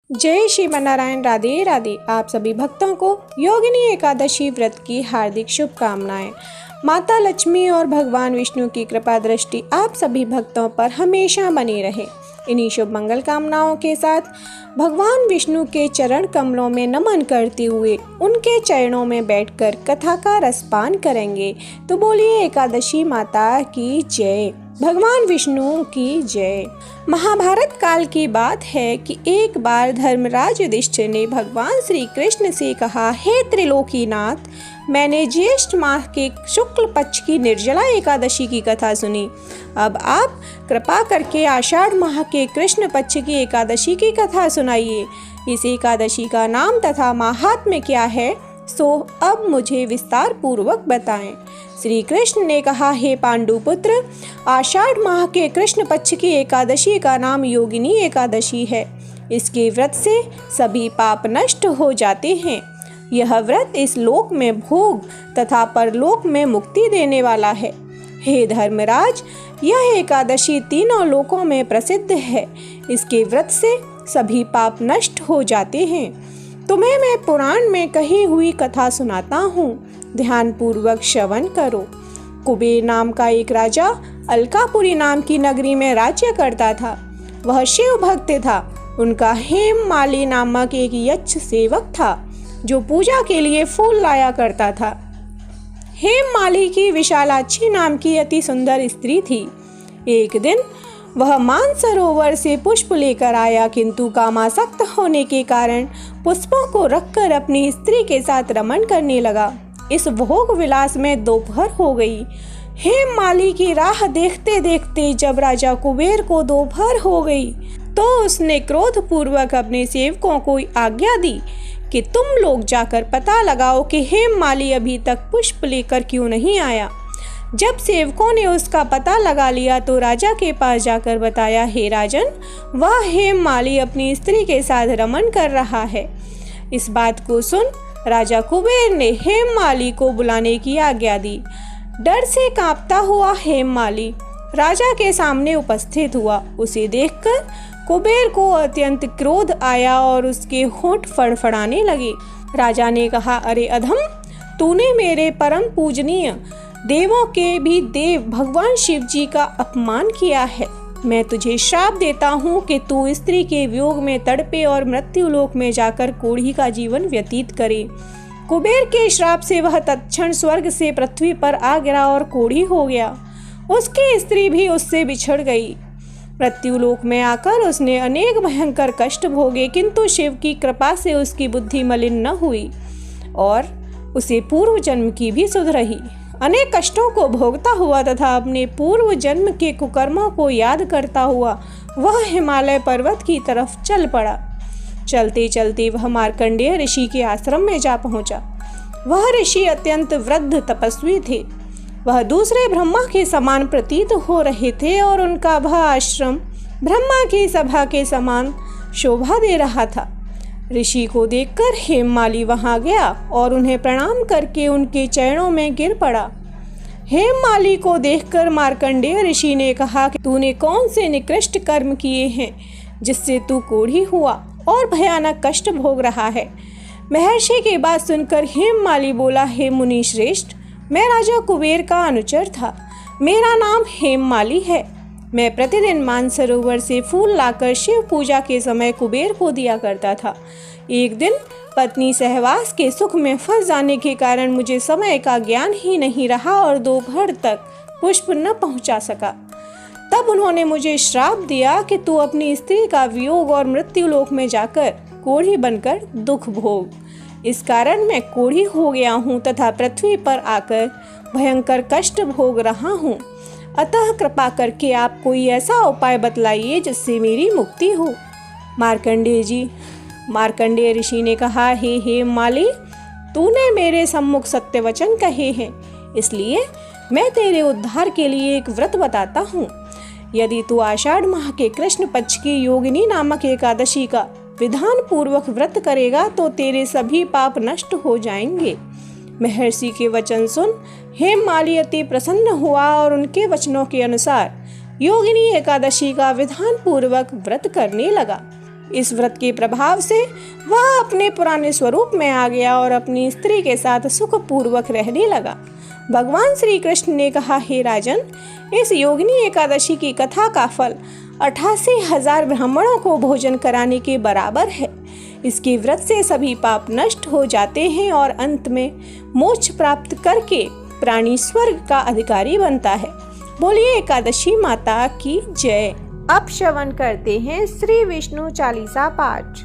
जय श्रीमन्नारायण। राधे राधे। आप सभी भक्तों को योगिनी एकादशी व्रत की हार्दिक शुभकामनाएं। माता लक्ष्मी और भगवान विष्णु की कृपा दृष्टि आप सभी भक्तों पर हमेशा बनी रहे। इन्हीं शुभ मंगल कामनाओं के साथ भगवान विष्णु के चरण कमलों में नमन करते हुए उनके चरणों में बैठकर कथा का रसपान करेंगे। तो बोलिए एकादशी माता की जय, भगवान विष्णु की जय। महाभारत काल की बात है कि एक बार धर्मराज युधिष्ठिर ने भगवान श्री कृष्ण से कहा, हे त्रिलोकीनाथ, मैंने ज्येष्ठ माह के शुक्ल पक्ष की निर्जला एकादशी की कथा सुनी। अब आप कृपा करके आषाढ़ माह के कृष्ण पक्ष की एकादशी की कथा सुनाइए। इस एकादशी का नाम तथा माहात्म्य क्या है, सो अब मुझे विस्तार पूर्वक बताएं। श्री कृष्ण ने कहा, हे पांडुपुत्र, आषाढ़ माह के कृष्ण पक्ष की एकादशी का नाम योगिनी एकादशी है। इसके व्रत से सभी पाप नष्ट हो जाते हैं। यह व्रत इस लोक में भोग तथा परलोक में मुक्ति देने वाला है। हे धर्मराज, यह एकादशी तीनों लोकों में प्रसिद्ध है। इसके व्रत से सभी पाप नष्ट हो जाते हैं। तुम्हें मैं पुराण में कही हुई कथा सुनाता हूँ, ध्यान पूर्वक श्रवण करो। कुबेर नाम का एक राजा अलकापुरी नाम की नगरी में राज्य करता था। वह शिव भक्त था। उनका हेममाली नामक एक यक्ष सेवक था जो पूजा के लिए फूल लाया करता था। हेममाली की विशालाक्षी नाम की अति सुंदर स्त्री थी। एक दिन वह मानसरोवर से पुष्प लेकर आया, किंतु कामासक्त होने के कारण पुष्पों को रखकर अपनी स्त्री के साथ रमण करने लगा। इस भोग विलास में दोपहर हो गई। हेममाली की राह देखते देखते जब राजा कुबेर को दोपहर हो गई तो उसने क्रोध पूर्वक अपने सेवकों को आज्ञा दी कि तुम लोग जाकर पता लगाओ कि हेममाली अभी तक पुष्प लेकर क्यों नहीं आया। जब सेवकों ने उसका पता लगा लिया तो राजा के पास जाकर बताया, हे राजन, वह हेममाली अपनी स्त्री के साथ रमण कर रहा है। इस बात को सुन राजा कुबेर ने हेममाली को बुलाने की आज्ञा दी। डर से कांपता हुआ हेममाली राजा के सामने उपस्थित हुआ। उसे देखकर कुबेर को अत्यंत क्रोध आया और उसके होंठ फड़फड़ाने लगे। राजा ने कहा, अरे अधम, तूने मेरे परम पूजनीय देवों के भी देव भगवान शिव जी का अपमान किया है। मैं तुझे श्राप देता हूँ कि तू स्त्री के वियोग में तड़पे और मृत्युलोक में जाकर कोढ़ी का जीवन व्यतीत करे। कुबेर के श्राप से वह तत्क्षण स्वर्ग से पृथ्वी पर आ गिरा और कोढ़ी हो गया। उसकी स्त्री भी उससे बिछड़ गई। मृत्युलोक में आकर उसने अनेक भयंकर कष्ट भोगे, किंतु शिव की कृपा से उसकी बुद्धि मलिन न हुई और उसे पूर्व जन्म की भी सुध रही। अनेक कष्टों को भोगता हुआ तथा अपने पूर्व जन्म के कुकर्मों को याद करता हुआ वह हिमालय पर्वत की तरफ चल पड़ा। चलते चलते वह मार्कंडेय ऋषि के आश्रम में जा पहुंचा। वह ऋषि अत्यंत वृद्ध तपस्वी थे। वह दूसरे ब्रह्मा के समान प्रतीत हो रहे थे और उनका वह आश्रम ब्रह्मा की सभा के समान शोभा दे रहा था। ऋषि को देखकर हेममाली वहां गया और उन्हें प्रणाम करके उनके चरणों में गिर पड़ा। हेममाली को देखकर मार्कंडेय ऋषि ने कहा कि तूने कौन से निकृष्ट कर्म किए हैं जिससे तू कोढ़ी हुआ और भयानक कष्ट भोग रहा है। महर्षि की बात सुनकर हेममाली बोला, हे मुनि श्रेष्ठ, मैं राजा कुबेर का अनुचर था। मेरा नाम हेममाली है। मैं प्रतिदिन मानसरोवर से फूल लाकर शिव पूजा के समय कुबेर को दिया करता था। एक दिन पत्नी सहवास के सुख में फंस जाने के कारण मुझे समय का ज्ञान ही नहीं रहा और दोपहर तक पुष्प न पहुंचा सका। तब उन्होंने मुझे श्राप दिया कि तू अपनी स्त्री का वियोग और मृत्युलोक में जाकर कोढ़ी बनकर दुख भोग। इस कारण मैं कोढ़ी हो गया हूँ तथा पृथ्वी पर आकर भयंकर कष्ट भोग रहा हूँ। अतः कृपा करके आप कोई ऐसा उपाय बतलाइए जिससे मेरी मुक्ति हो। मार्कंडेय ऋषि ने कहा, हे हेममाली, तूने मेरे सम्मुख सत्य वचन कहे हैं, इसलिए मैं तेरे उद्धार के लिए एक व्रत बताता हूँ। यदि तू आषाढ़ माह के कृष्ण पक्ष की योगिनी नामक एकादशी का विधान पूर्वक व्रत करेगा तो तेरे सभी पाप नष्ट हो जाएंगे। महर्षि के वचन सुन हेममाली अति प्रसन्न हुआ और उनके वचनों के अनुसार योगिनी एकादशी का विधान पूर्वक व्रत करने लगा। इस व्रत के प्रभाव से वह अपने पुराने स्वरूप में आ गया और अपनी स्त्री के साथ सुखपूर्वक रहने लगा। भगवान श्री कृष्ण ने कहा, हे राजन, इस योगिनी एकादशी की कथा का फल 88,000 ब्राह्मणों को भोजन कराने के बराबर है। इसके व्रत से सभी पाप नष्ट हो जाते हैं और अंत में मोक्ष प्राप्त करके प्राणी स्वर्ग का अधिकारी बनता है। बोलिए एकादशी माता की जय। अब श्रवण करते हैं श्री विष्णु चालीसा पाठ।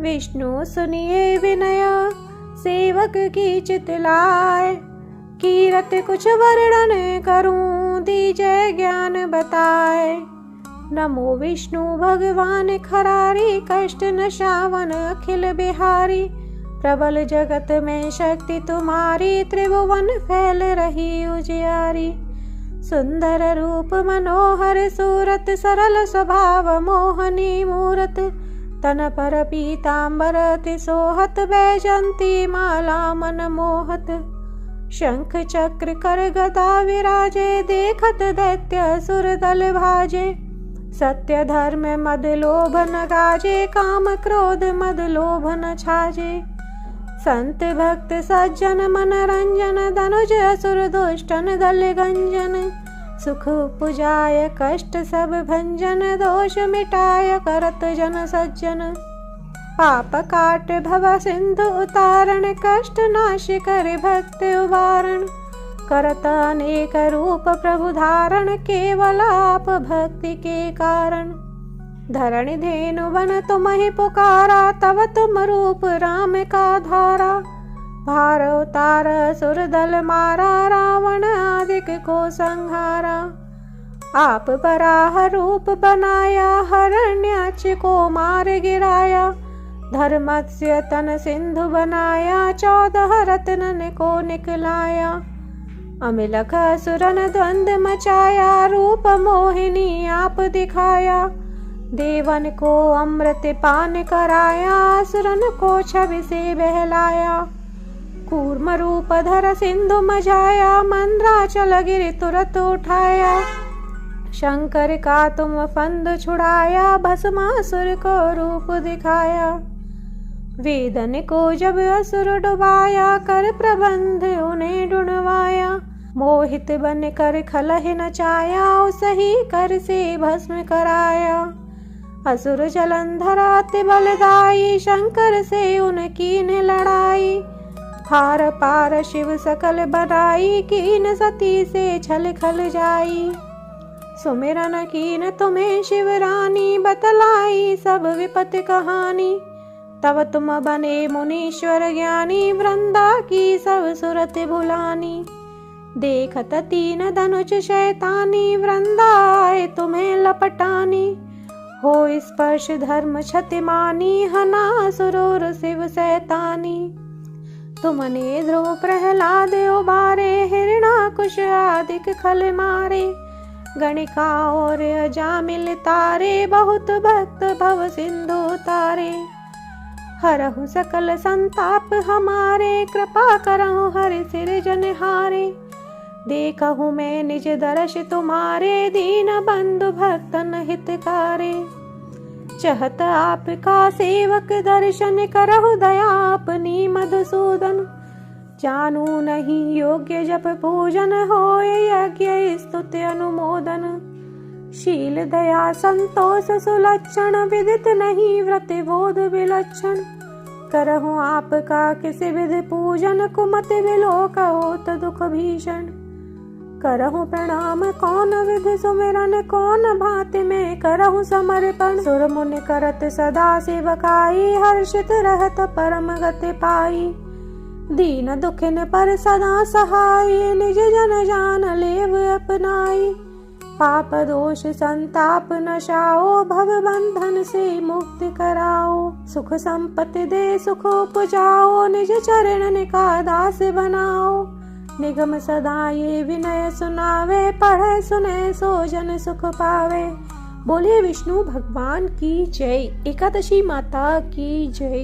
विष्णु सुनिए विनय सेवक की चितलाय, कीरत कुछ वर्णन करूं दीजय ज्ञान बताए। नमो विष्णु भगवान खरारी, कष्ट नशावन अखिल बिहारी। प्रबल जगत में शक्ति तुम्हारी, त्रिभुवन फैल रही उजियारी। सुंदर रूप मनोहर सूरत, सरल स्वभाव मोहनी मूरत। तन पर पीतांबर सोहत, बैजंती माला मन मोहत। शंख चक्र कर गदा विराजे, देखत दैत्य सुर दल भाजे। सत्य धर्म मद लोभ न गाजे, काम क्रोध मद लोभ न छाजे। संत भक्त सज्जन मन रंजन, धनुज असुर दुष्टन दल गंजन। सुख उपजाय कष्ट सब भंजन, दोष मिटाय करत जन सज्जन। पाप काट भव सिंधु उतारण, कष्ट नाश कर भक्त उबारण। करत अनेक रूप प्रभु धारण, केवल आप भक्ति के कारण। धरणि धेनु बन तुम्हि पुकारा, तब तुम रूप राम का धारा। भार उतार सुर दल मारा, रावण आदिक को संहारा। आप बराह रूप बनाया, हिरण्याक्ष को मार गिराया। धर्मस्य तन सिंधु बनाया, 14 रत्नन को निकलाया। अमिलख असुरन द्वंद मचाया, रूप मोहिनी आप दिखाया। देवन को अमृत पान कराया, असुरन को छवि से बहलाया। कूर्म रूप धर सिंधु मझाया, मंद्राचल गिरि तुरत उठाया। शंकर का तुम फंद छुड़ाया, भस्मासुर को रूप दिखाया। वेदन को जब असुर डुबाया, कर प्रबंध उन्हें ढूंढवाया। मोहित बन कर खलह नचाया, उसही कर से भस्म कराया। असुर जलंधर अति बलदाई, शंकर से उनकी ने लड़ाई। हार पार शिव सकल बनाई, कीन सती से छल खल जाई। सुमिरन कीन तुम्हें शिव रानी, बतलाई सब विपत्ति कहानी। तब तुम बने मुनीश्वर ज्ञानी, वृंदा की सब सुरत भुलानी। देखत तीन धनुष शैतानी, वृंदा आए तुम्हें लपटानी। हो स्पर्श धर्म क्षतिमानी, हना सुरूर शिव सैतानी। तुमने ध्रुव प्रहलाद उबारे, हिरणाकुश आदिक खल मारे। गणिका और अजामिल तारे, बहुत भक्त भव सिंधु तारे। हरहु सकल संताप हमारे, कृपा करहु हरि सिरजनहारे। देखहु मैं निज दर्श तुम्हारे, दीन बंधु भक्तन हितकारे। चहत आपका सेवक दर्शन, करहु दया अपनी मधुसूदन। जानू नहीं योग्य जप पूजन, होय यज्ञ स्तुति अनुमोदन। शील दया संतोष सुलक्षण, विदित नहीं व्रत बोध विलक्षण। करहु आपका किसी विधि पूजन, कुमत विलोक होत दुख भीषण। करहु प्रणाम कौन विधि सुमिरन, कौन भांति में करहु समर्पण। सुर मुनि करत सदा सेवकाई, हर्षित रहत परम गति पाई। दीन दुखिन पर सदा सहाय, निज जन जान लेव अपनाई। पाप दोष संताप नशाओ, भव बंधन से मुक्त कराओ। सुख संपत्ति दे सुख उपजाओ, निज चरणन का दास बनाओ। निगम सदा ये विनय सुनावे, पढ़े सुने सो जन सुख पावे। बोले विष्णु भगवान की जय। एकादशी माता की जय।